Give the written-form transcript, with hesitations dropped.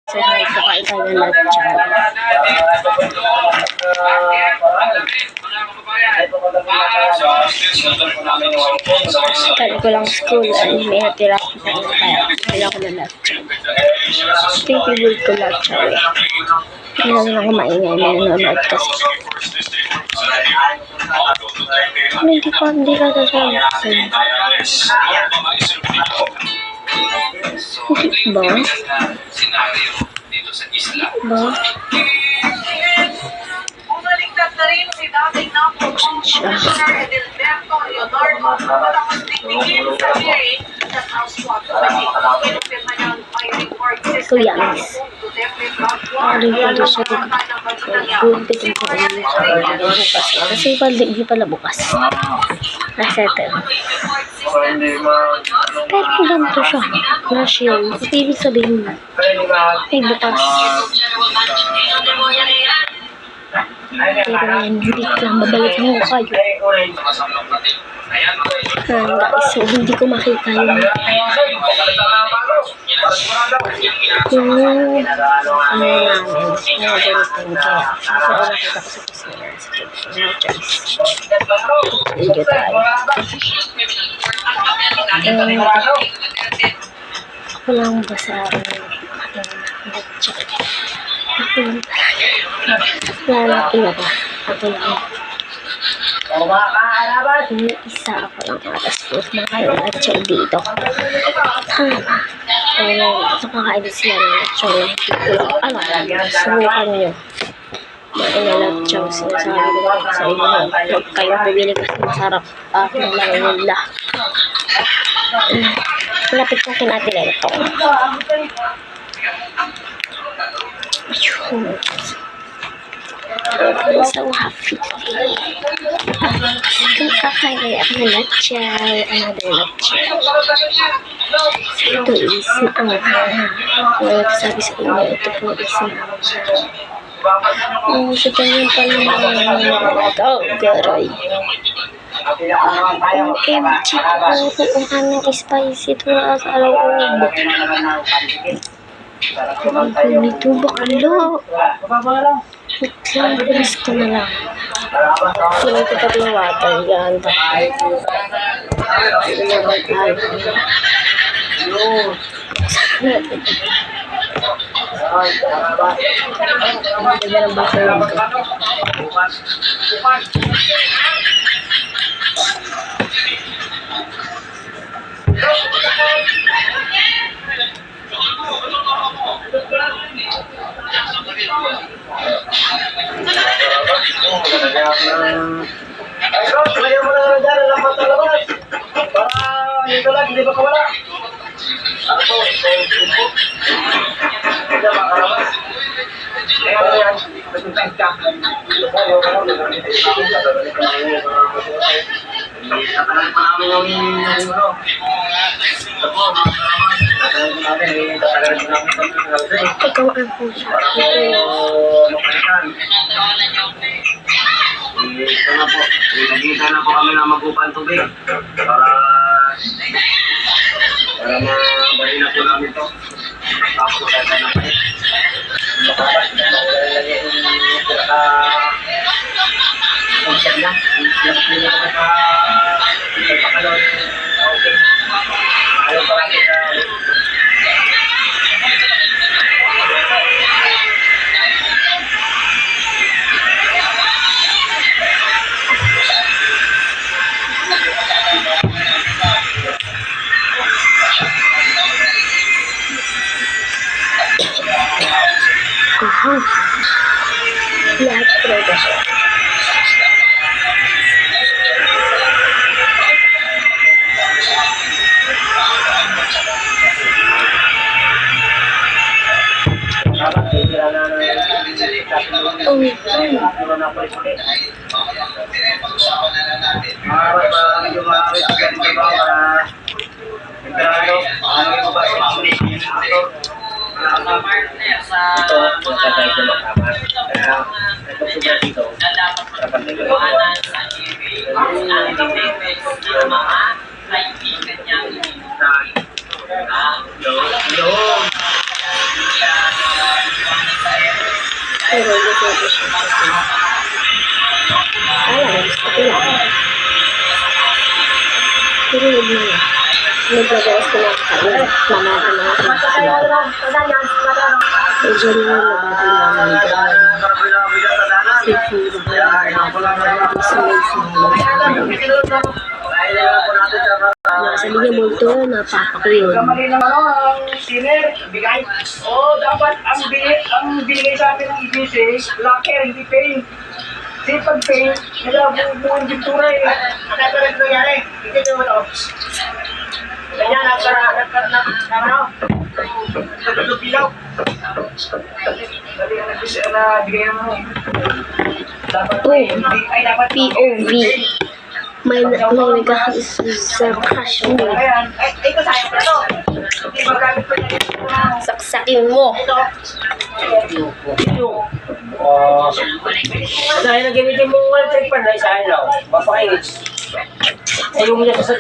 So, kakain tayo ng lunch. Kaya ko lang school ay may natira ko tayo kaya kailangan ko ng lunch. Favorite ko lunch. Kailangan lang kumaingay, may nanonood kasi. Hindi ka sasabi. Ba? Ba? Bumaliktad na rin si dating Commissioner Edelberto Leonardo matapos tingin sa hearing sa House Swap Committee. Pinupirma niya ang firing court system ng Duterte Ano yung siya gupitin ko rin bukas. Kasi hindi pala bukas. Nasettle. Pero ganito siya. Flash yun. Ibig sabihin mo. Ay, bukas. Pero yan, hindi ko lang babalik mo kayo. Guys, so hindi ko makita yung namin na ganito kaya. So, nakita ko sa kusina. No choice. Video tayo. Ako lang ba sa batcha? Ako lang talaga. Wala iba ba? Ako lang. Yung isa ako lang atas po. Makain na batcha dito. Tama. Nakakain din sila ng batcha. Ano? Subukan nyo. Mainalatsyaw. Sinasabi ko lang sa inyo. Huwag kayong bumili kasi masarap. Ako lang nila. Malapit na kinatilan ito. Ayun. I'm so happy today. Kung kakain ako ng latsyaw, another latsyaw. Ito is maanghang. Sabi sa inyo, ito po is maanghang. Sa ganyan pala maanghang. Oh, garay. OMG po, kung anong spicy ito na sa loob. Ito bakla. Bilis ko na lang. Sino ito pati yung water? Ganda. Ganda ng basa lang ito. Ay, Ross, lagyan mo na dyan ang lambat na labas. Para dito lang, hindi ba kawala? Ano po? Hindi ba kalabas? Ano yan? Pagpuntaan ka. Tatagal pa namin yung ano. Ito po, mga kalabas. Tatagal pa namin. Tatagal pa namin. Ikaw ang puso. Para po mapalitan. Ito na po. Nagkita na po kami na mag-upan tubig. Para mabahin na po namin ito. Tapos tayo na pa rin. Makakas na yung pinaka-concept na. Yung pinaka-pakalon. Okay. Ayaw pa natin sa... Lahat talaga siya. Ito, magkakay ko makamat. Kaya, ito po ba dito? Dapat na gano'n. Hello. Pero gusto ko siya kasi. Gusto ko lang. Pero huwag na lang. Nagpagawas ko lang kain. Mamata na ako. So, dyan yung nabati namin. Seafood. Sabi niya mo ito, napapa ko yun. Kamali ng siner, bigay. Dapat ang binigay sa atin ng EBC, locker, hindi paint. Kasi pag paint, buong pintura eh. Ano ito nangyari? Hindi ko wala. Ganyan, nagpilaw. Bigay mo. POV. May nagkakis sa crush mo. Ito sayang pa ito. Hindi magamit pa niya. Saksakin mo. Dahil na gamitin mo wall check pa na isa lang. Papakingit. Ayaw mo niya sa